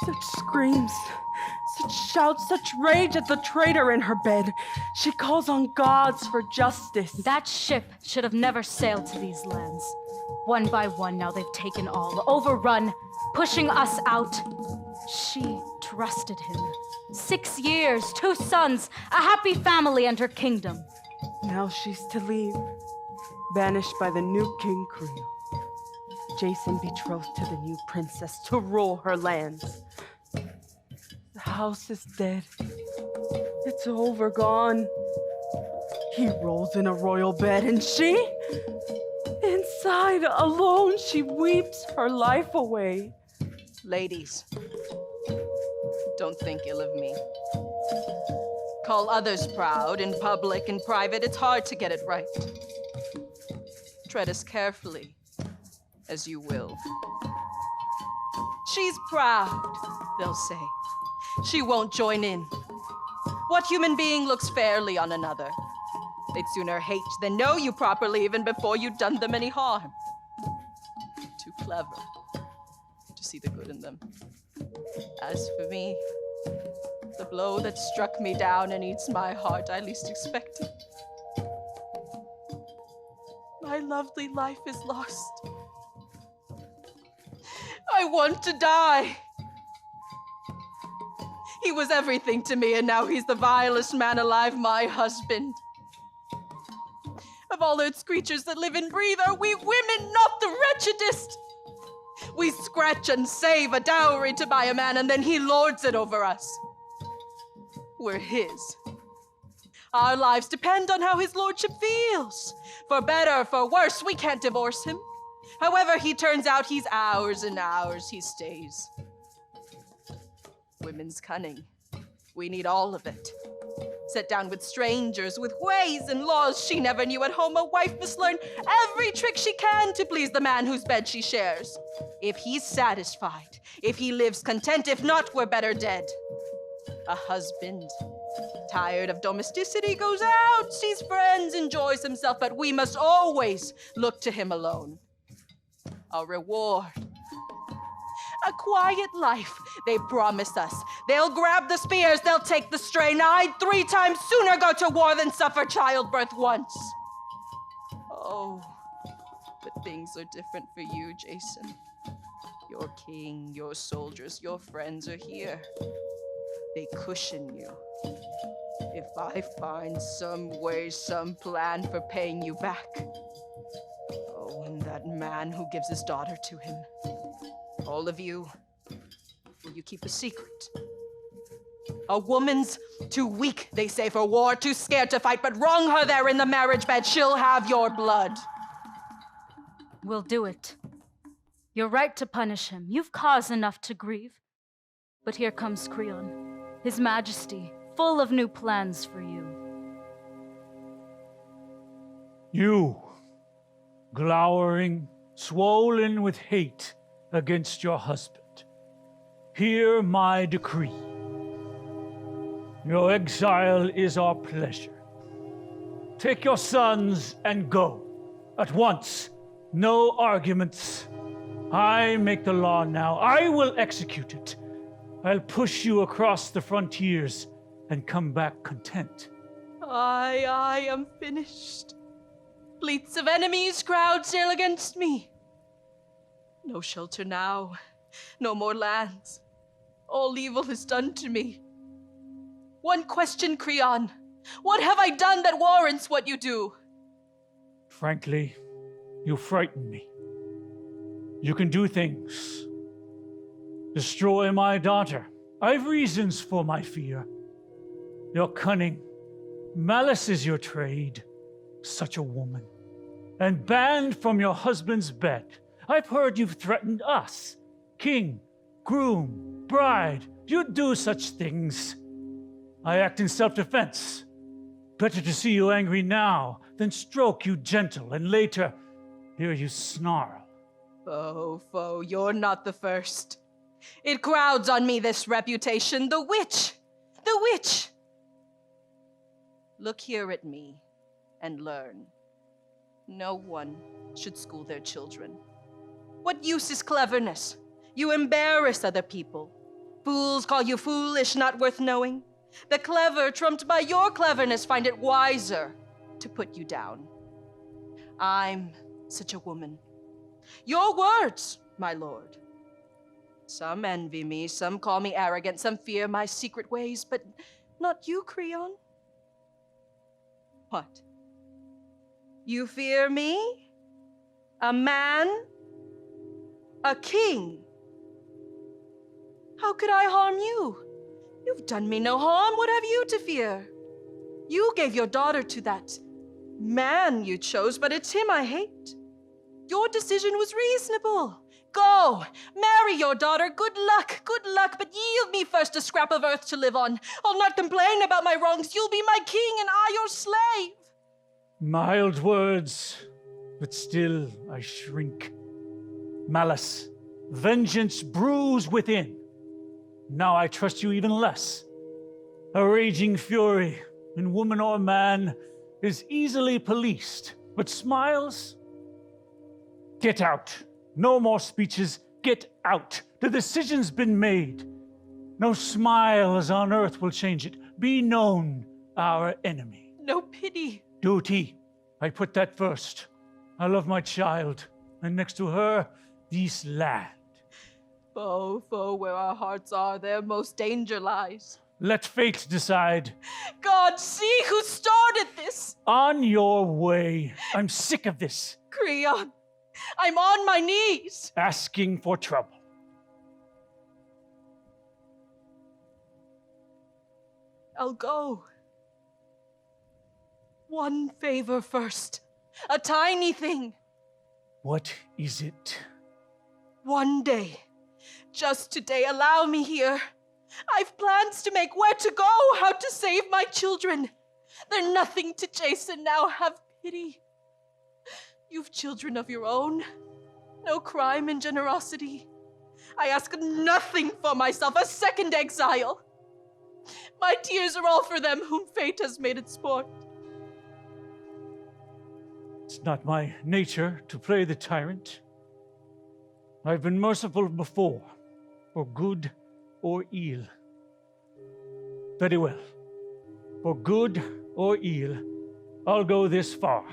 Such screams, such shouts, such rage at the traitor in her bed. She calls on gods for justice. That ship should have never sailed to these lands. One by one, now they've taken all, overrun, pushing us out. She trusted him. 6 years, 2 sons, a happy family and her kingdom. Now she's to leave, banished by the new King Creel. Jason betrothed to the new princess to rule her lands. The house is dead. It's over, gone. He rolls in a royal bed, and she, inside, alone, she weeps her life away. Ladies, don't think ill of me. Call others proud in public and private. It's hard to get it right. Tread as carefully as you will. She's proud, they'll say. She won't join in. What human being looks fairly on another? They'd sooner hate than know you properly even before you'd done them any harm. Too clever to see the good in them. As for me, the blow that struck me down and eats my heart I least expected. My lovely life is lost. I want to die. He was everything to me, and now he's the vilest man alive, my husband. Of all earth's creatures that live and breathe, are we women not the wretchedest? We scratch and save a dowry to buy a man, and then he lords it over us. We're his. Our lives depend on how his lordship feels. For better, for worse, we can't divorce him. However he turns out, he's ours, and ours he stays. Women's cunning. We need all of it. Set down with strangers, with ways and laws she never knew at home, a wife must learn every trick she can to please the man whose bed she shares. If he's satisfied, if he lives content, if not, we're better dead. A husband, tired of domesticity, goes out, sees friends, enjoys himself, but we must always look to him alone. A reward. A quiet life, they promise us. They'll grab the spears, they'll take the strain. I'd 3 times sooner go to war than suffer childbirth once. Oh, but things are different for you, Jason. Your king, your soldiers, your friends are here. They cushion you. If I find some way, some plan for paying you back. Oh, and that man who gives his daughter to him. All of you, will you keep a secret? A woman's too weak, they say, for war, too scared to fight, but wrong her there in the marriage bed, she'll have your blood. We'll do it. You're right to punish him. You've cause enough to grieve. But here comes Creon, His Majesty, full of new plans for you. You, glowering, swollen with hate against your husband, hear my decree. Your exile is our pleasure. Take your sons and go, at once. No arguments. I make the law now. I will execute it. I'll push you across the frontiers and come back content. I am finished. Fleets of enemies crowd sail against me. No shelter now, no more lands. All evil is done to me. One question, Creon. What have I done that warrants what you do? Frankly, you frighten me. You can do things. Destroy my daughter. I've reasons for my fear. You're cunning. Malice is your trade. Such a woman. And banned from your husband's bed. I've heard you've threatened us. King, groom, bride. You'd do such things. I act in self-defense. Better to see you angry now than stroke you gentle and later hear you snarl. Foe, you're not the first. It crowds on me, this reputation. The witch! The witch! Look here at me and learn. No one should school their children. What use is cleverness? You embarrass other people. Fools call you foolish, not worth knowing. The clever, trumped by your cleverness, find it wiser to put you down. I'm such a woman. Your words, my lord. Some envy me, some call me arrogant, some fear my secret ways, but not you, Creon. What? You fear me? A man? A king? How could I harm you? You've done me no harm. What have you to fear? You gave your daughter to that man you chose, but it's him I hate. Your decision was reasonable. Go, marry your daughter. Good luck, but yield me first a scrap of earth to live on. I'll not complain about my wrongs. You'll be my king and I your slave. Mild words, but still I shrink. Malice, vengeance brews within. Now I trust you even less. A raging fury, in woman or man, is easily policed, but smiles? Get out. No more speeches. Get out. The decision's been made. No smiles on earth will change it. Be known our enemy. No pity. Duty. I put that first. I love my child, and next to her, this land. Foe, where our hearts are, there most danger lies. Let fate decide. God, see who started this! On your way. I'm sick of this. Creon, I'm on my knees! Asking for trouble. I'll go. One favor first. A tiny thing. What is it? One day, just today, allow me here. I've plans to make, where to go, how to save my children. They're nothing to Jason now. Have pity. You've children of your own. No crime and generosity. I ask nothing for myself, a second exile. My tears are all for them whom fate has made its sport. It's not my nature to play the tyrant. I've been merciful before, for good or ill. Very well. For good or ill, I'll go this far.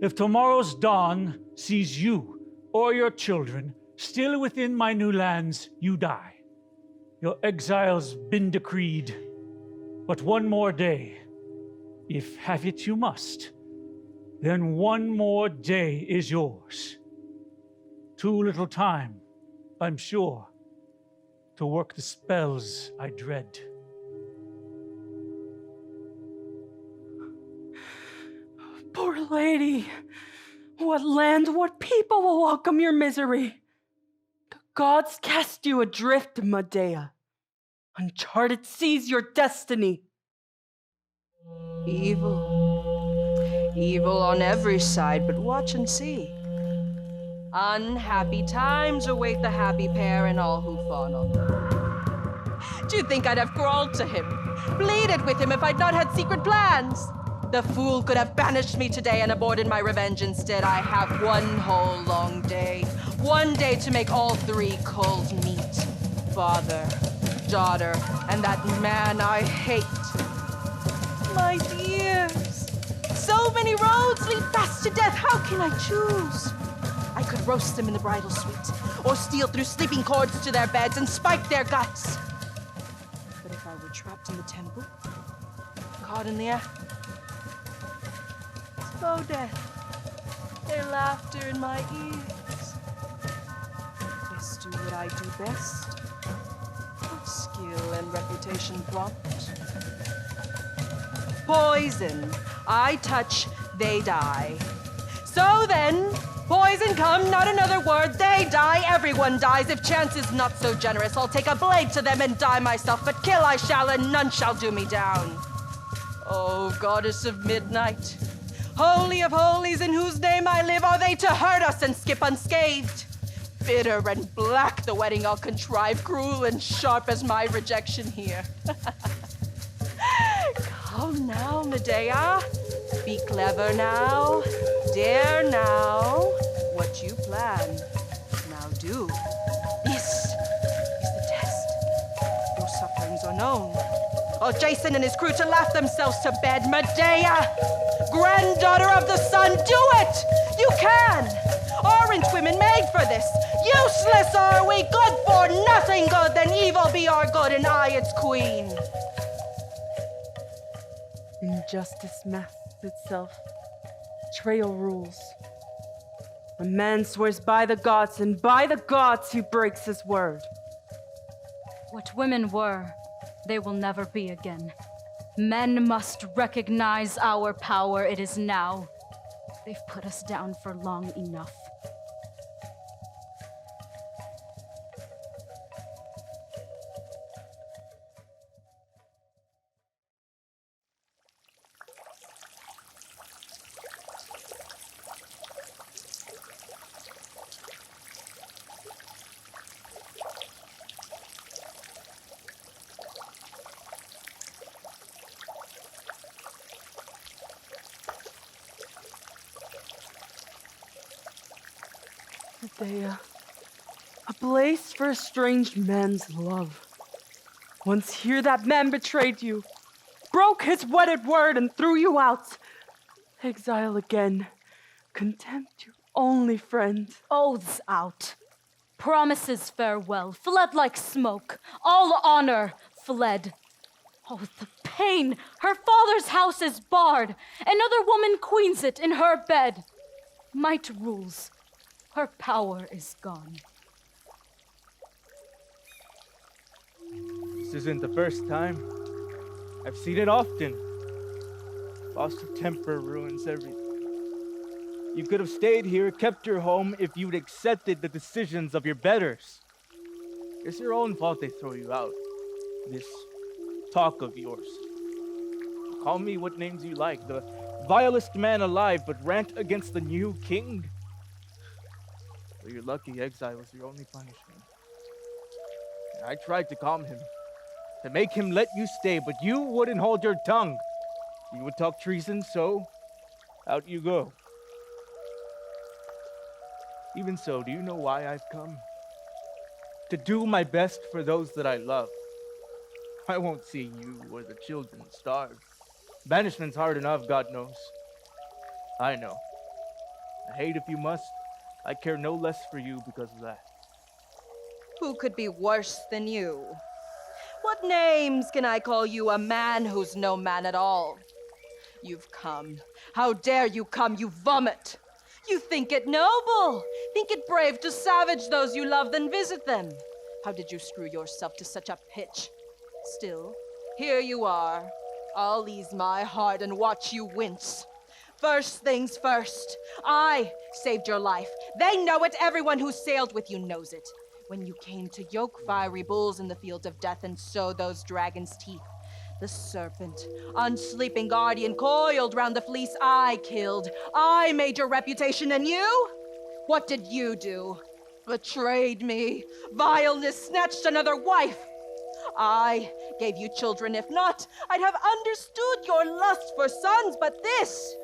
If tomorrow's dawn sees you or your children still within my new lands, you die. Your exile's been decreed. But one more day, if have it you must, then one more day is yours. Too little time, I'm sure, to work the spells I dread. Poor lady. What land, what people will welcome your misery? The gods cast you adrift, Medea. Uncharted seas your destiny. Evil on every side, but watch and see. Unhappy times await the happy pair and all who fawn on them. Do you think I'd have crawled to him, pleaded with him if I'd not had secret plans? The fool could have banished me today and aborted my revenge. Instead, I have one whole long day. One day to make all three cold meet. Father, daughter, and that man I hate. My dears, so many roads lead fast to death. How can I choose? I could roast them in the bridal suite, or steal through sleeping cords to their beds and spike their guts. But if I were trapped in the temple, caught in the act, slow death, their laughter in my ears. Just do what I do best. What skill and reputation prompt? Poison. I touch, they die. So then, poison come, not another word, they die, everyone dies. If chance is not so generous, I'll take a blade to them and die myself, but kill I shall, and none shall do me down. Oh, goddess of midnight, holy of holies, in whose name I live, are they to hurt us and skip unscathed? Bitter and black the wedding I'll contrive, cruel and sharp as my rejection here. Come now, Medea. Be clever now. Dare now. What you plan, now do. This is the test. unknown. While Jason and his crew to laugh themselves to bed. Medea, granddaughter of the sun, do it! You can! Aren't women made for this? Useless are we, good for nothing good, then evil be our good, and I its queen. Injustice masks itself. Betrayal rules. A man swears by the gods, and by the gods he breaks his word. What women were, they will never be again. Men must recognize our power. It is now. They've put us down for long enough. Medea, a place for a strange man's love. Once here that man betrayed you, broke his wedded word and threw you out. Exile again, contempt your only friend. Oaths out. Promises farewell, fled like smoke. All honor fled. Oh, the pain! Her father's house is barred. Another woman queens it in her bed. Might rules. Her power is gone. This isn't the first time. I've seen it often. Lost of temper ruins everything. You could have stayed here, kept your home, if you'd accepted the decisions of your betters. It's your own fault they throw you out. This talk of yours. Call me what names you like. The vilest man alive, but rant against the new king? Well, you're lucky exile was your only punishment. I tried to calm him, to make him let you stay, but you wouldn't hold your tongue. You would talk treason, so out you go. Even so, do you know why I've come? To do my best for those that I love. I won't see you or the children starve. Banishment's hard enough, God knows. I know. Hate if you must. I care no less for you because of that. Who could be worse than you? What names can I call you, a man who's no man at all? You've come. How dare you come, you vomit! You think it noble, think it brave to savage those you love, then visit them. How did you screw yourself to such a pitch? Still, here you are. I'll ease my heart and watch you wince. First things first, I saved your life. They know it, everyone who sailed with you knows it. When you came to yoke fiery bulls in the field of death and sow those dragons' teeth. The serpent, unsleeping guardian, coiled round the fleece I killed. I made your reputation, and you? What did you do? Betrayed me. Vileness snatched another wife. I gave you children. If not, I'd have understood your lust for sons, but this...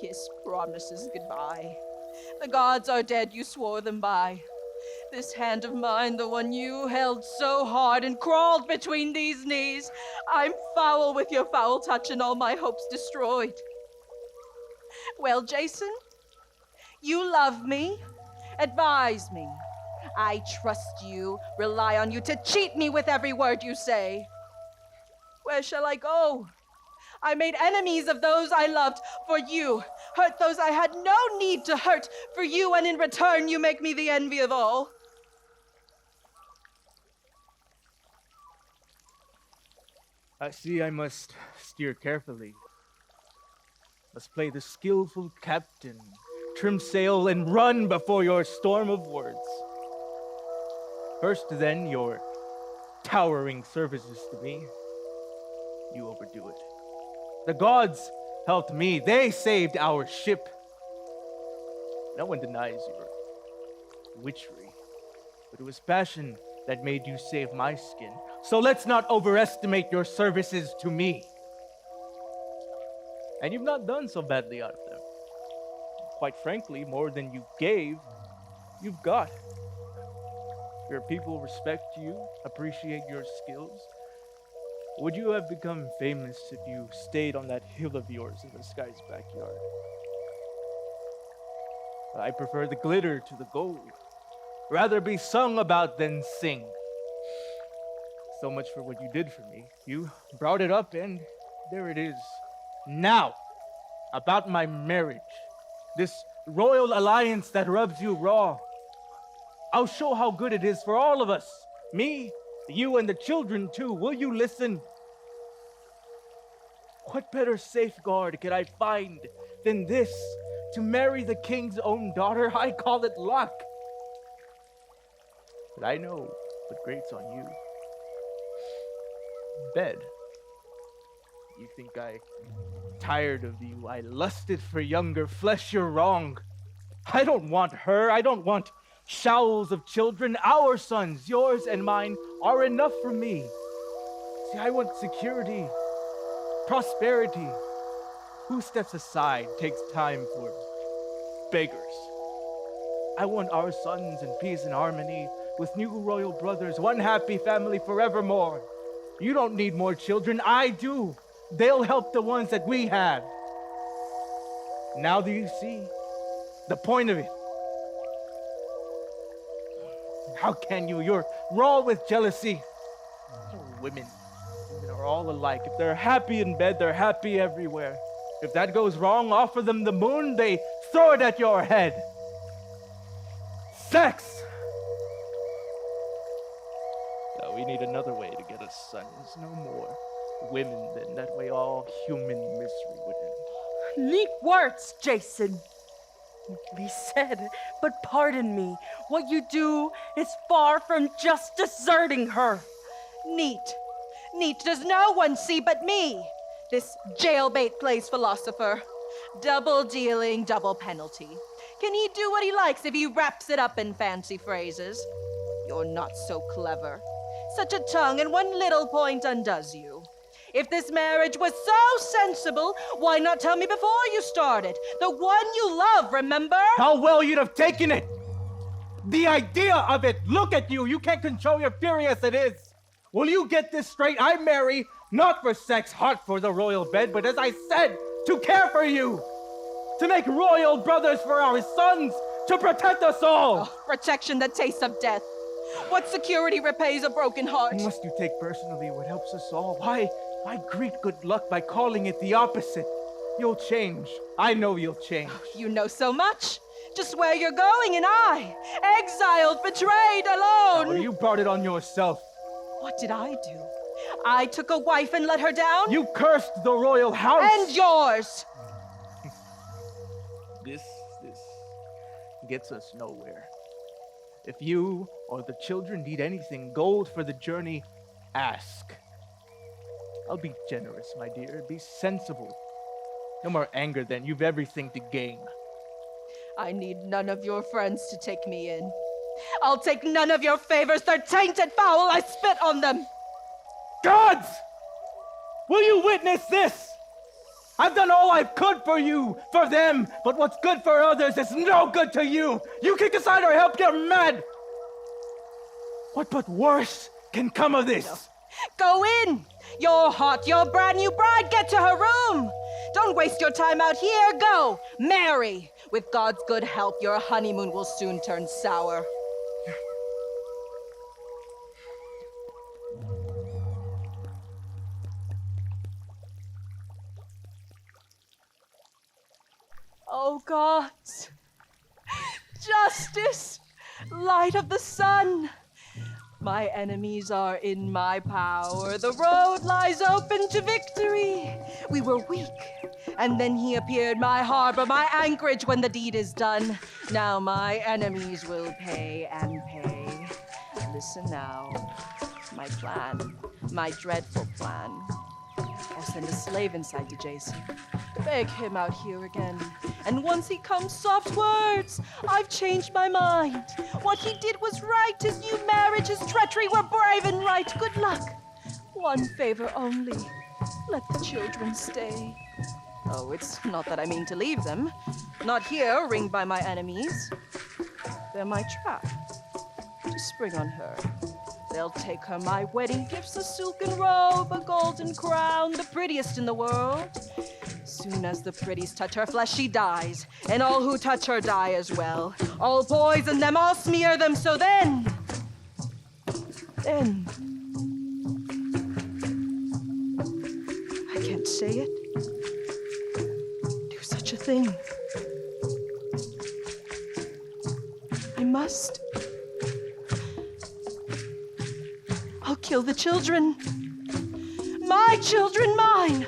Kiss promises goodbye. The gods are dead, you swore them by. This hand of mine, the one you held so hard and crawled between these knees, I'm foul with your foul touch and all my hopes destroyed. Well, Jason, you love me. Advise me. I trust you, rely on you to cheat me with every word you say. Where shall I go? I made enemies of those I loved for you, hurt those I had no need to hurt for you, and in return you make me the envy of all. I see I must steer carefully. Must play the skillful captain, trim sail and run before your storm of words. First then, your towering services to me. You overdo it. The gods helped me. They saved our ship. No one denies your witchery, but it was passion that made you save my skin. So let's not overestimate your services to me. And you've not done so badly out of them. Quite frankly, more than you gave, you've got. Your people respect you, appreciate your skills, Would you have become famous if you stayed on that hill of yours in the sky's backyard? I prefer the glitter to the gold. Rather be sung about than sing. So much for what you did for me. You brought it up, and there it is. Now, about my marriage. This royal alliance that rubs you raw. I'll show how good it is for all of us. Me, you, and the children too. Will you listen? What better safeguard could I find than this? To marry the king's own daughter? I call it luck. But I know what grates on you. Bed. You think I tired of you? I lusted for younger flesh. You're wrong. I don't want her. I don't want showls of children. Our sons, yours and mine, are enough for me. See, I want security, prosperity. Who steps aside takes time for beggars. I want our sons in peace and harmony with new royal brothers, one happy family forevermore. You don't need more children. I do. They'll help the ones that we had. Now do you see the point of it? How can you? You're raw with jealousy. Women are all alike. If they're happy in bed, they're happy everywhere. If that goes wrong, offer them the moon, they throw it at your head. Sex! No, we need another way to get us sons. No more women, then. That way all human misery would end. Neat words, Jason. Neatly said, but pardon me. What you do is far from just deserting her. Neat. Neat does no one see but me. This jailbait plays philosopher. Double dealing, double penalty. Can he do what he likes if he wraps it up in fancy phrases? You're not so clever. Such a tongue and one little point undoes you. If this marriage was so sensible, why not tell me before you started? The one you love, remember? How well you'd have taken it! The idea of it! Look at you! You can't control your fury as it is! Will you get this straight? I marry, not for sex, hot for the royal bed, but as I said, to care for you! To make royal brothers for our sons! To protect us all! Oh, protection that tastes of death. What security repays a broken heart? Must you take personally what helps us all? Why greet good luck by calling it the opposite? You'll change. I know you'll change. You know so much. Just where you're going and I, exiled, betrayed, alone. Oh, you brought it on yourself. What did I do? I took a wife and let her down? You cursed the royal house. And yours. This gets us nowhere. If you or the children need anything, gold for the journey, ask. I'll be generous, my dear. Be sensible. No more anger then. You've everything to gain. I need none of your friends to take me in. I'll take none of your favors. They're tainted foul. I spit on them. Gods! Will you witness this? I've done all I could for you, for them, but what's good for others is no good to you. You kick aside our help, you're mad. What but worse can come of this? Go in. You're hot. You're brand new bride. Get to her room. Don't waste your time out here. Go. Marry. With God's good help, your honeymoon will soon turn sour. Oh, gods. Justice. Light of the sun. My enemies are in my power. The road lies open to victory. We were weak, and then he appeared, my harbor, my anchorage when the deed is done. Now my enemies will pay and pay. Listen now, my plan, my dreadful plan. I'll send a slave inside to Jason. Beg him out here again. And once he comes, soft words. I've changed my mind. What he did was right. His new marriage, his treachery were brave and right. Good luck. One favor only. Let the children stay. Oh, it's not that I mean to leave them. Not here, ringed by my enemies. They're my trap. to spring on her. They'll take her my wedding gifts, a silken robe, a golden crown, the prettiest in the world. Soon as the pretties touch her flesh, she dies, and all who touch her die as well. I'll poison them, I'll smear them, so then, I can't say it, do such a thing. I must. I'll kill the children. My children, mine.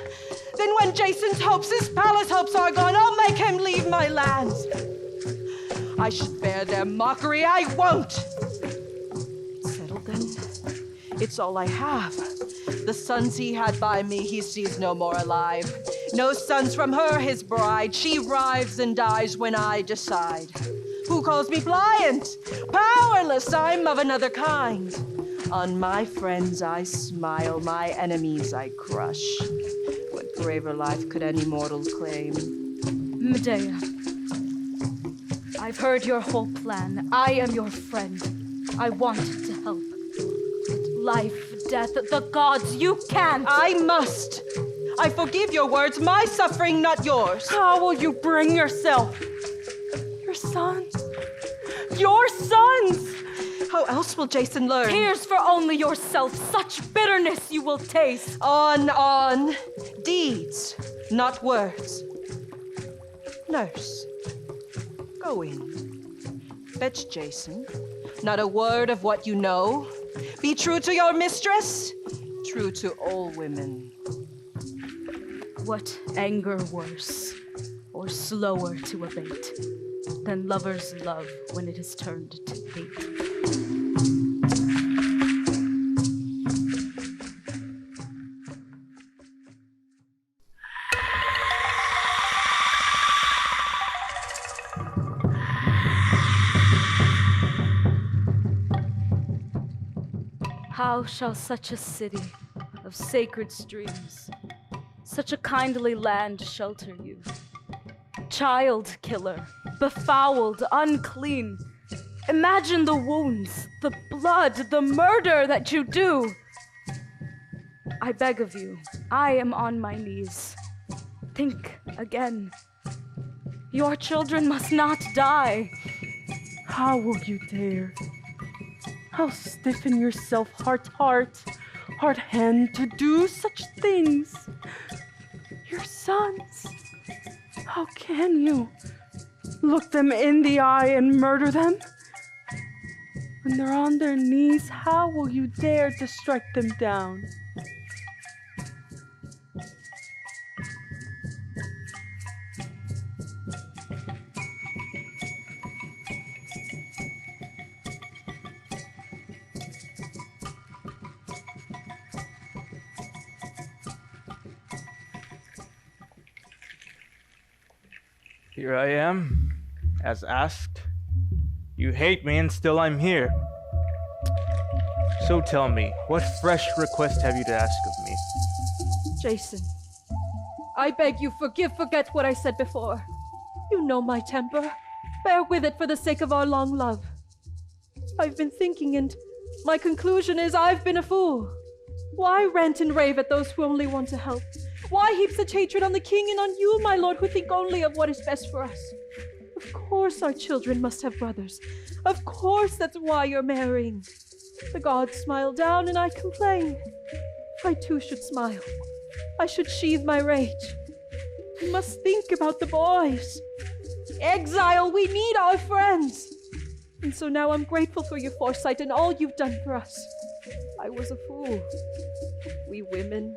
Then when Jason's hopes, his palace hopes are gone, I'll make him leave my lands. I should bear their mockery, I won't. Settle then. It's all I have. The sons he had by me, he sees no more alive. No sons from her, his bride. She writhes and dies when I decide. Who calls me pliant? Powerless, I'm of another kind. On my friends I smile, my enemies I crush. What graver life could any mortal claim? Medea, I've heard your whole plan. I am your friend. I want to help. But life, death, the gods, you can't! I must! I forgive your words, my suffering, not yours. How will you bring yourself? Your sons? Your sons! How else will Jason learn? Tears for only yourself, such bitterness you will taste. On. Deeds, not words. Nurse, go in. Fetch Jason. Not a word of what you know. Be true to your mistress, true to all women. What anger worse, or slower to abate, than lovers' love when it is turned to hate? How shall such a city of sacred streams, such a kindly land shelter you? Child killer, befouled, unclean. Imagine the wounds, the blood, the murder that you do. I beg of you, I am on my knees. Think again. Your children must not die. How will you dare? How stiffen yourself, heart, hand to do such things? Your sons, how can you look them in the eye and murder them? When they're on their knees, how will you dare to strike them down? Here I am, as asked. You hate me and still I'm here. So tell me, what fresh request have you to ask of me? Jason, I beg you forget what I said before. You know my temper. Bear with it for the sake of our long love. I've been thinking, and my conclusion is I've been a fool. Why rant and rave at those who only want to help? Why heap such hatred on the king and on you, my lord, who think only of what is best for us? Of course our children must have brothers. Of course that's why you're marrying. The gods smile down and I complain. I too should smile. I should sheathe my rage. We must think about the boys. Exile, we need our friends. And so now I'm grateful for your foresight and all you've done for us. I was a fool. We women,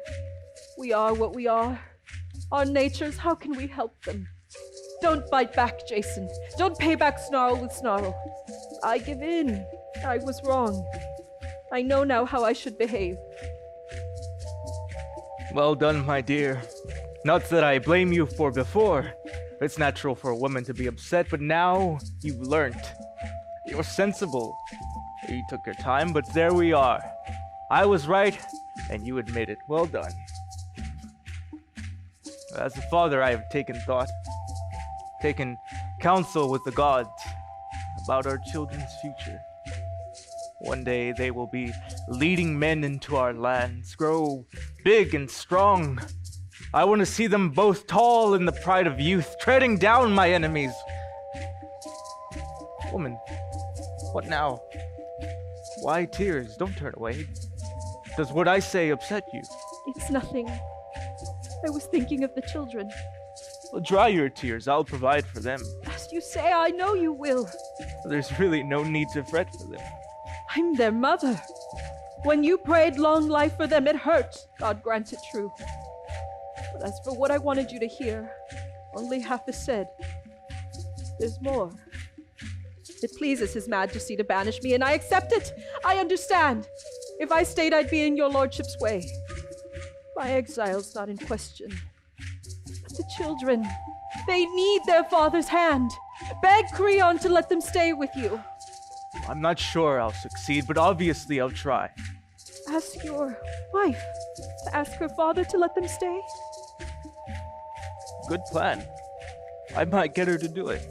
we are what we are. Our natures, how can we help them? Don't bite back, Jason. Don't pay back snarl with snarl. I give in. I was wrong. I know now how I should behave. Well done, my dear. Not that I blame you for before. It's natural for a woman to be upset, but now you've learnt. You're sensible. You took your time, but there we are. I was right, and you admit it. Well done. As a father, I have taken thought, taken counsel with the gods about our children's future. One day they will be leading men into our lands, grow big and strong. I want to see them both tall in the pride of youth, treading down my enemies. Woman, what now? Why tears? Don't turn away. Does what I say upset you? It's nothing. I was thinking of the children. Well, dry your tears. I'll provide for them. As you say, I know you will. There's really no need to fret for them. I'm their mother. When you prayed long life for them, it hurt. God grant it true. But as for what I wanted you to hear, only half is said. There's more. It pleases His Majesty to banish me, and I accept it. I understand. If I stayed, I'd be in your lordship's way. My exile's not in question. But the children, they need their father's hand. Beg Creon to let them stay with you. I'm not sure I'll succeed, but obviously I'll try. Ask your wife to ask her father to let them stay. Good plan. I might get her to do it.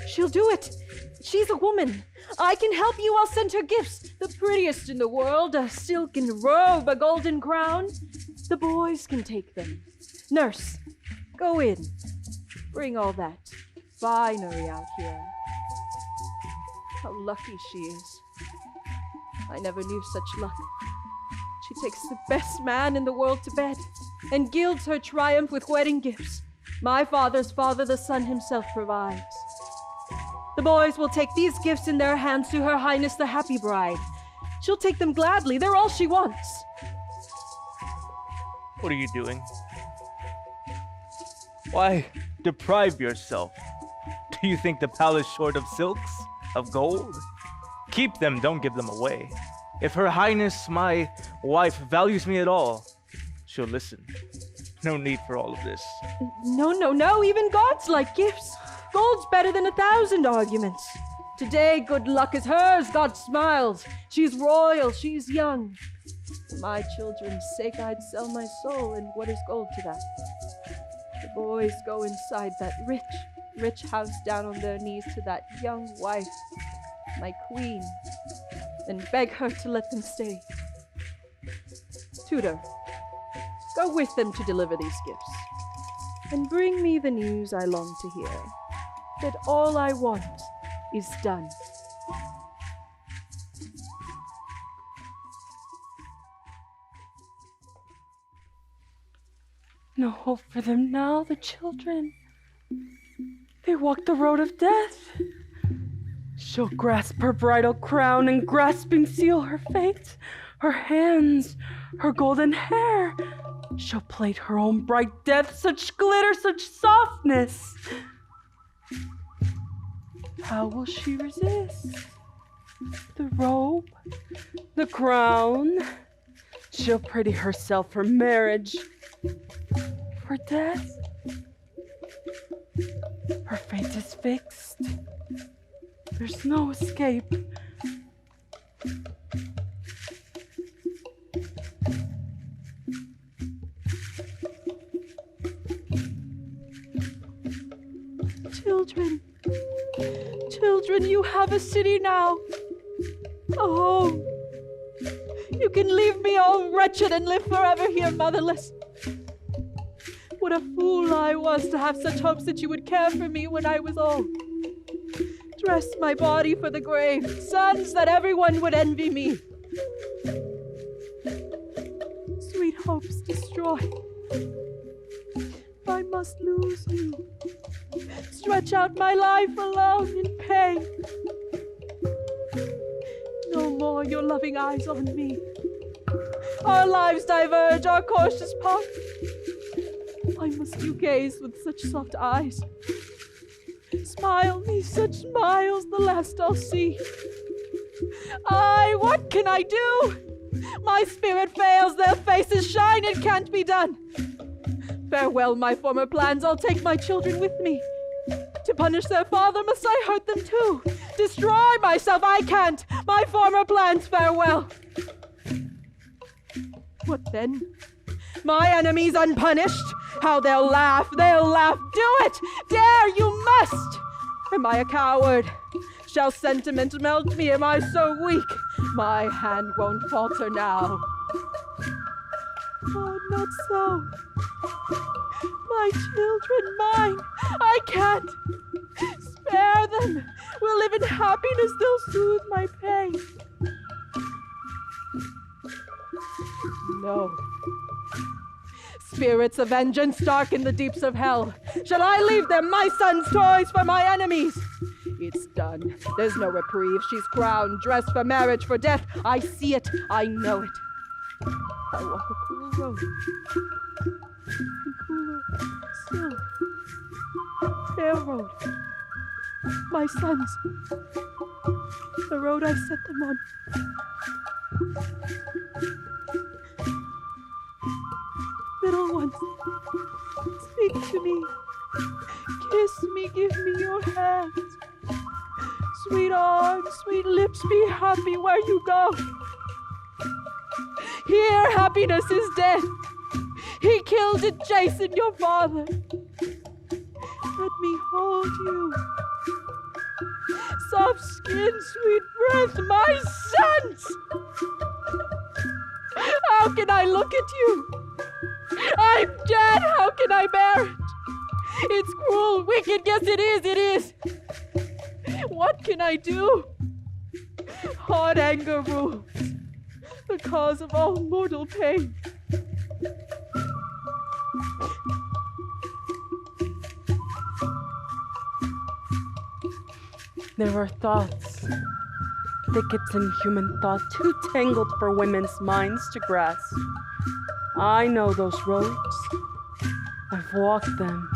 She'll do it. She's a woman. I can help you. I'll send her gifts. The prettiest in the world, a silken robe, a golden crown. The boys can take them. Nurse, go in. Bring all that finery out here. How lucky she is. I never knew such luck. She takes the best man in the world to bed and gilds her triumph with wedding gifts. My father's father, the sun himself, provides. The boys will take these gifts in their hands to Her Highness the Happy Bride. She'll take them gladly. They're all she wants. What are you doing? Why deprive yourself? Do you think the palace short of silks? Of gold? Keep them, don't give them away. If Her Highness, my wife, values me at all, she'll listen. No need for all of this. No. Even gods like gifts. Gold's better than 1,000 arguments. Today, good luck is hers. God smiles. She's royal. She's young. For my children's sake, I'd sell my soul, and what is gold to that? The boys go inside that rich house down on their knees to that young wife, my queen, and beg her to let them stay. Tutor, go with them to deliver these gifts, and bring me the news I long to hear, that all I want is done. No hope for them now, the children. They walk the road of death. She'll grasp her bridal crown and grasping seal her fate. Her hands, her golden hair. She'll plait her own bright death, such glitter, such softness. How will she resist? The robe, the crown. She'll pretty herself for marriage. For death, her fate is fixed. There's no escape. Children, you have a city now. A home. You can leave me all wretched and live forever here motherless. What a fool I was to have such hopes that you would care for me when I was old. Dress my body for the grave, sons that everyone would envy me. Sweet hopes destroyed. I must lose you. Stretch out my life alone in pain. No more your loving eyes on me. Our lives diverge, our courses part. Why must you gaze with such soft eyes? Smile me such smiles, the last I'll see. What can I do? My spirit fails, their faces shine, it can't be done. Farewell my former plans, I'll take my children with me. To punish their father, must I hurt them too? Destroy myself, I can't. My former plans, farewell. What then? My enemies unpunished? How they'll laugh, do it! Dare, you must! Am I a coward? Shall sentiment melt me? Am I so weak? My hand won't falter now. Oh, not so. My children, mine. I can't. Spare them. We'll live in happiness. They'll soothe my pain. No. Spirits of vengeance darken the deeps of hell. Shall I leave them, my son's toys, for my enemies? It's done. There's no reprieve. She's crowned, dressed for marriage, for death. I see it. I know it. I walk a cruel road. And crueler still. Their road. My sons. The road I set them on. Little ones, speak to me. Kiss me, give me your hands. Sweet arms, sweet lips, be happy where you go. Here, happiness is dead. He killed it, Jason, your father. Let me hold you. Soft skin, sweet breath, my sons! How can I look at you? I'm dead, how can I bear it? It's cruel, wicked, yes it is. What can I do? Hot anger rules, the cause of all mortal pain. There are thoughts, thickets in human thought, too tangled for women's minds to grasp. I know those roads. I've walked them.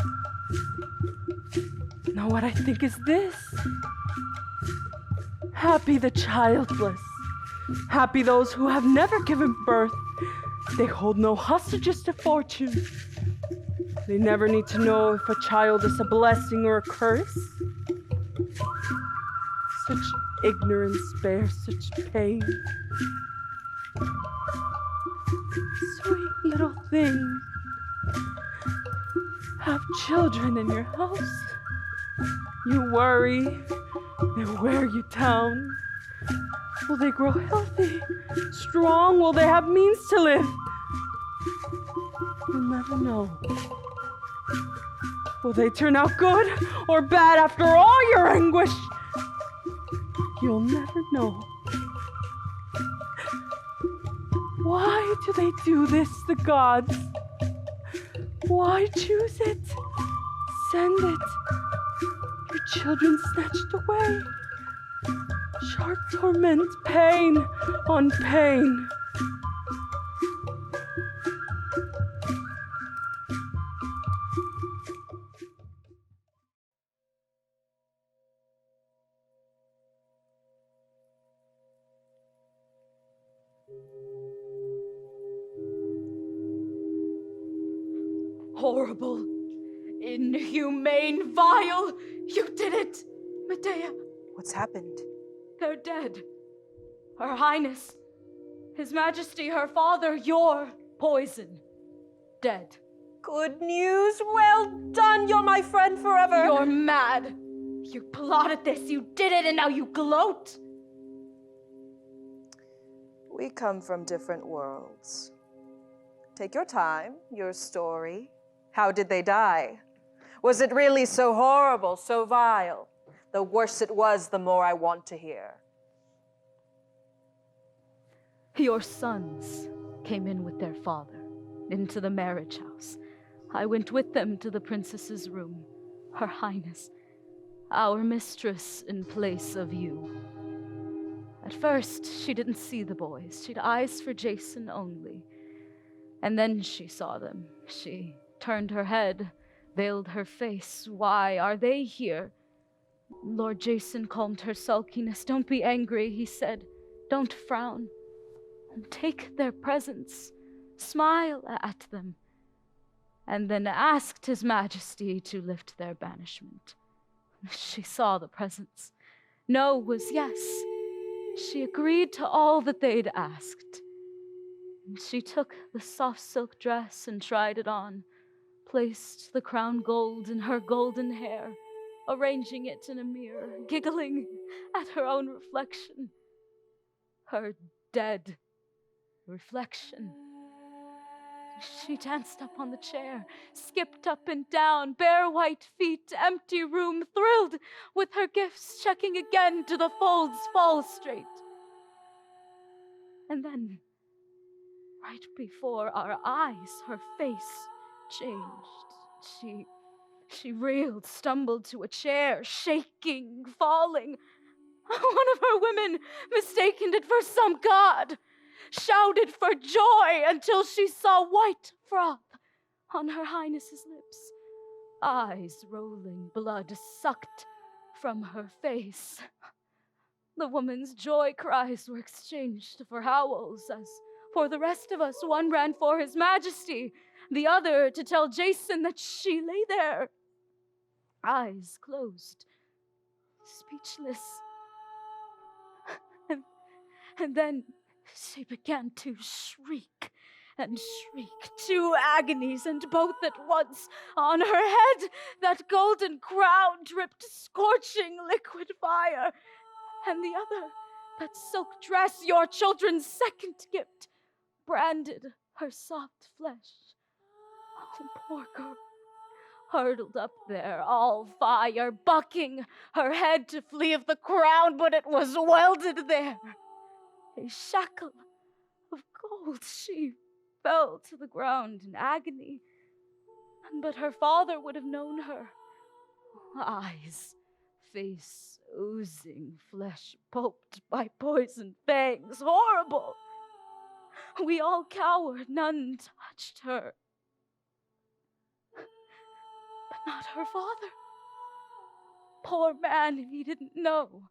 Now what I think is this. Happy the childless. Happy those who have never given birth. They hold no hostages to fortune. They never need to know if a child is a blessing or a curse. Such ignorance bears such pain. Sweet little thing. Have children in your house. You worry. They wear you down. Will they grow healthy? Strong? Will they have means to live? You'll never know. Will they turn out good or bad after all your anguish? You'll never know. Why do they do this, the gods? Why choose it? Send it. Your children snatched away. Sharp torment, pain on pain. Horrible, inhumane, vile. You did it, Medea. What's happened? They're dead. Her Highness, His Majesty, her father, your poison. Dead. Good news. Well done. You're my friend forever. You're mad. You plotted this, you did it, and now you gloat. We come from different worlds. Take your time, your story. How did they die? Was it really so horrible, so vile? The worse it was, the more I want to hear. Your sons came in with their father into the marriage house. I went with them to the princess's room. Her Highness, our mistress in place of you. At first, she didn't see the boys. She'd eyes for Jason only. And then she saw them. She turned her head, veiled her face. Why are they here? Lord Jason calmed her sulkiness. Don't be angry, he said. Don't frown. Take their presents. Smile at them. And then asked His Majesty to lift their banishment. She saw the presents. No was yes. She agreed to all that they'd asked. She took the soft silk dress and tried it on, placed the crown gold in her golden hair, arranging it in a mirror, giggling at her own reflection. her dead reflection. She danced up on the chair, skipped up and down, bare white feet, empty room, thrilled with her gifts, checking again to the folds fall straight. And then, right before our eyes, her face changed. She reeled, stumbled to a chair, shaking, falling. One of her women, mistaken it for some god, shouted for joy until she saw white froth on her highness's lips, eyes rolling, blood sucked from her face. The woman's joy cries were exchanged for howls, as for the rest of us, one ran for his majesty, the other to tell Jason that she lay there, eyes closed, speechless. And then she began to shriek and shriek, two agonies, and both at once. On her head, that golden crown dripped scorching liquid fire, and the other, that silk dress, your children's second gift, branded her soft flesh. Oh, poor girl, hurtled up there, all fire, bucking her head to flee of the crown, but it was welded there. A shackle of gold, she fell to the ground in agony. But her father would have known her. Eyes, face oozing, flesh pulped by poison fangs, horrible. We all cowered, none touched her. But not her father. Poor man, he didn't know.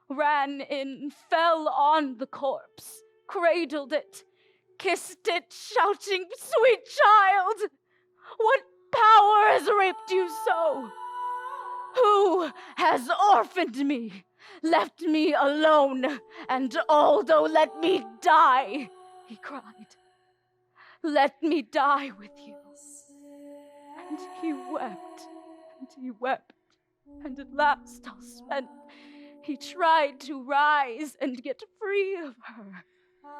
Ran in, fell on the corpse, cradled it, kissed it, shouting, "Sweet child, what power has raped you so? Who has orphaned me, left me alone, and although let me die," he cried, "let me die with you." And he wept, and he wept, and at last, all spent, he tried to rise and get free of her,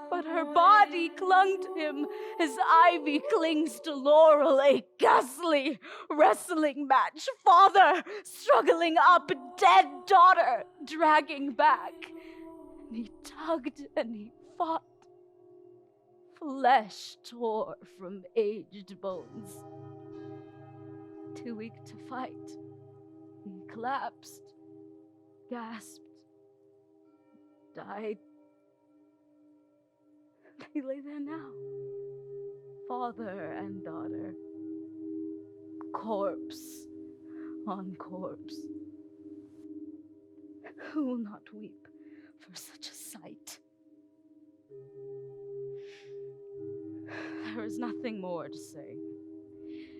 but her body clung to him as ivy clings to laurel, a ghastly wrestling match. Father struggling up, dead daughter dragging back. And he tugged and he fought. Flesh tore from aged bones. Too weak to fight, he collapsed, gasped, died. They lay there now, father and daughter, corpse on corpse. Who will not weep for such a sight? There is nothing more to say.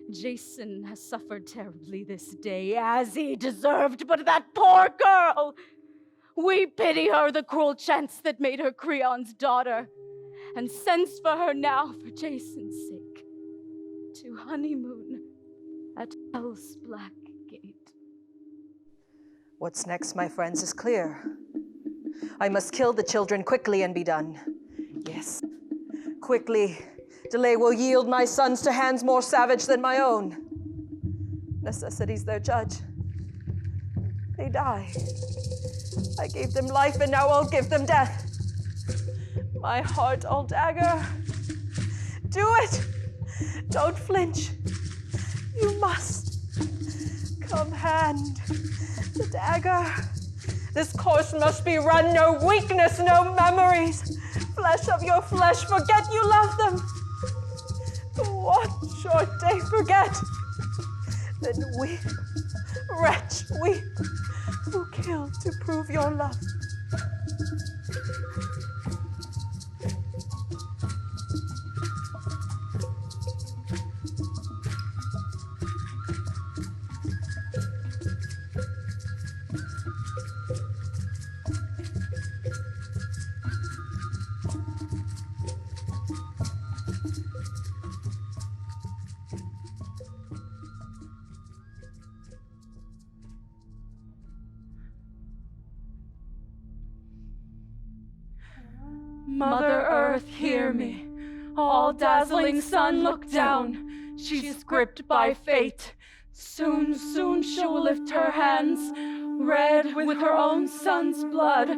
Jason has suffered terribly this day, as he deserved, but that poor girl! We pity her, the cruel chance that made her Creon's daughter, and sends for her now for Jason's sake to honeymoon at Hell's Black Gate. What's next, my friends, is clear. I must kill the children quickly and be done. Yes, quickly. Delay will yield my sons to hands more savage than my own. Necessity's their judge. They die. I gave them life, and now I'll give them death. My heart, all dagger. Do it! Don't flinch. You must. Come, hand. The dagger. This course must be run. No weakness, no memories. Flesh of your flesh, forget you love them. One short day forget. Then weep, wretch, weep, who killed to prove your love. earth, hear me. All dazzling sun, look down. She's gripped by fate. Soon, soon she'll lift her hands, red with her own son's blood.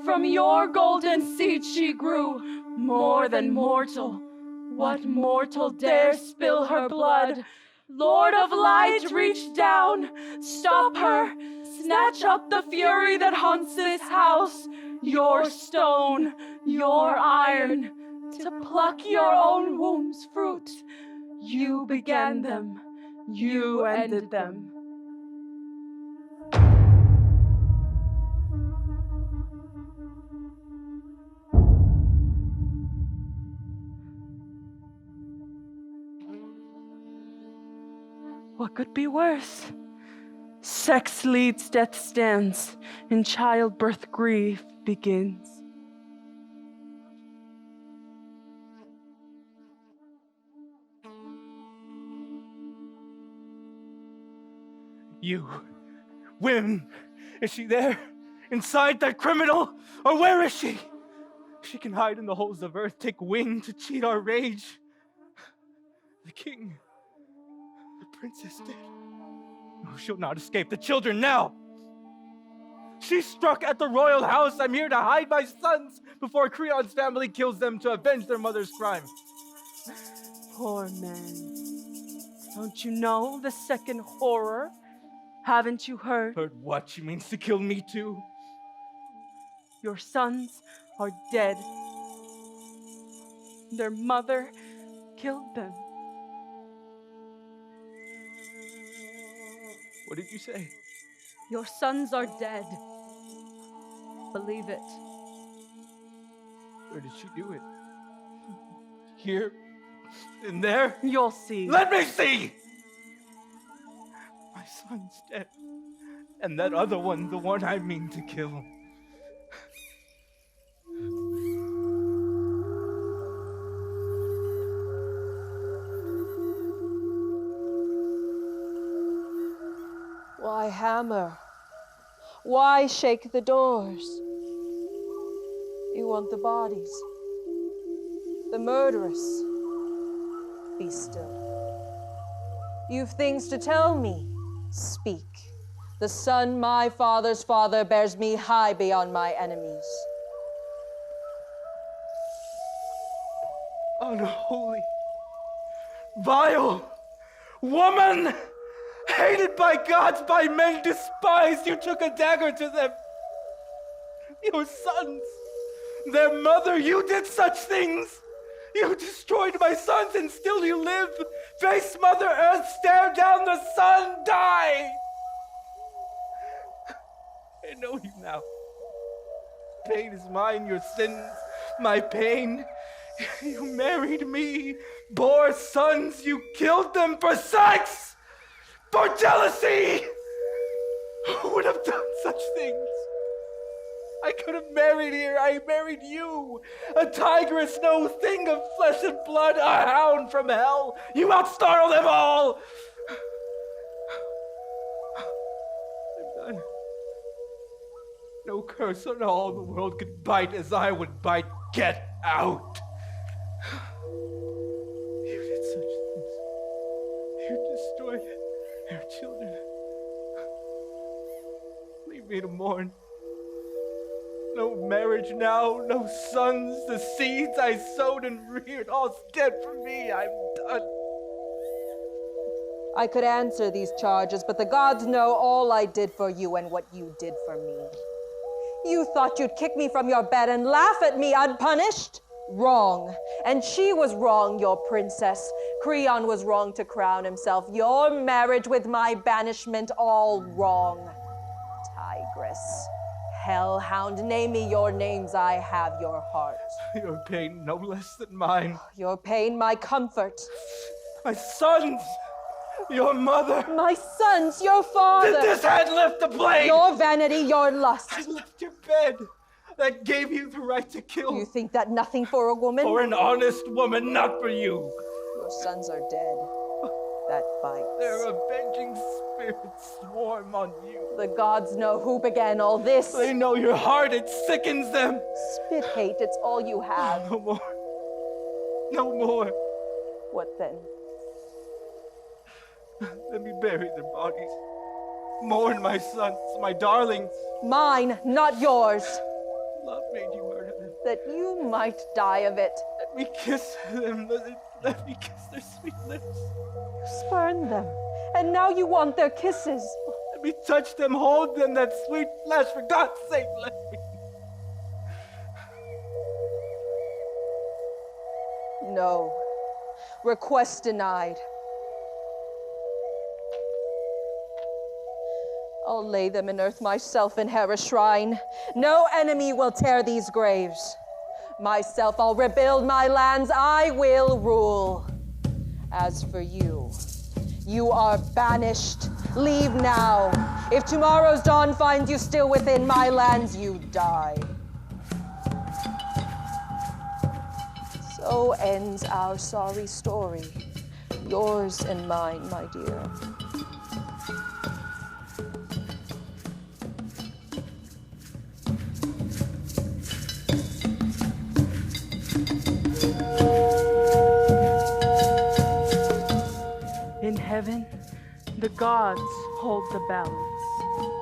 From your golden seed she grew, more than mortal. What mortal dare spill her blood? Lord of light, reach down, stop her, snatch up the fury that haunts this house. Your stone, your iron, to pluck your own womb's fruit. You began them, you ended them. What could be worse? Sex leads, death stands, in childbirth grief begins. You, women, is she there? Inside that criminal? Or where is she? She can hide in the holes of earth, take wing to cheat our rage. The king, the princess dead. Oh, she'll not escape the children now. She struck at the royal house. I'm here to hide my sons before Creon's family kills them to avenge their mother's crime. Poor men. Don't you know the second horror? Haven't you heard? Heard what? She means to kill me too. Your sons are dead. Their mother killed them. What did you say? Your sons are dead. Believe it. Where did she do it? Here? In there? You'll see. Let me see! My son's dead. And that other one, the one I mean to kill. Why hammer? Why shake the doors? You want the bodies, the murderous. Be still. You've things to tell me. Speak. The son my father's father bears me high beyond my enemies. Unholy, vile woman! Hated by gods, by men despised, you took a dagger to them. Your sons, their mother, you did such things. You destroyed my sons and still you live. Face Mother Earth, stare down the sun, die. I know you now. Pain is mine, your sins, my pain. You married me, bore sons, you killed them for sex! For jealousy! Who would have done such things? I could have married here. I married you. A tigress, no thing of flesh and blood, a hound from hell. You outstartle them all. I'm done. No curse on all the world could bite as I would bite. Get out. You did such things. You destroyed our children. Leave me to mourn. No marriage now, no sons. The seeds I sowed and reared, all's dead for me. I'm done. I could answer these charges, but the gods know all I did for you and what you did for me. You thought you'd kick me from your bed and laugh at me unpunished? Wrong. And she was wrong, your princess. Creon was wrong to crown himself. Your marriage with my banishment, all wrong. Tigress, hellhound, name me your names, I have your heart. Your pain no less than mine. Your pain, my comfort. My sons, your mother. My sons, your father. Did this hand lift the blade? Your vanity, your lust. I left your bed. That gave you the right to kill. You think that nothing for a woman? For an honest woman, not for you. Your sons are dead. That bites. Their avenging spirits swarm on you. The gods know who began all this. They know your heart, it sickens them. Spit hate, it's all you have. No more. No more. What then? Let me bury their bodies. Mourn my sons, my darlings. Mine, not yours. Love made you murder them. That you might die of it. Let me kiss them. Let me kiss their sweet lips. You spurned them, and now you want their kisses. Let me touch them, hold them, that sweet flesh. For God's sake, let me. No. Request denied. I'll lay them in earth myself in Hera's shrine. No enemy will tear these graves. Myself, I'll rebuild my lands. I will rule. As for you, you are banished. Leave now. If tomorrow's dawn finds you still within my lands, you die. So ends our sorry story. Yours and mine, my dear. In heaven, the gods hold the balance.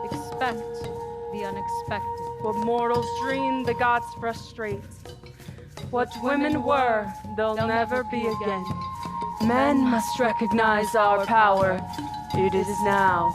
Expect the unexpected. What mortals dream, the gods frustrate. What women were, they'll never be again. Men must recognize our power. It is now.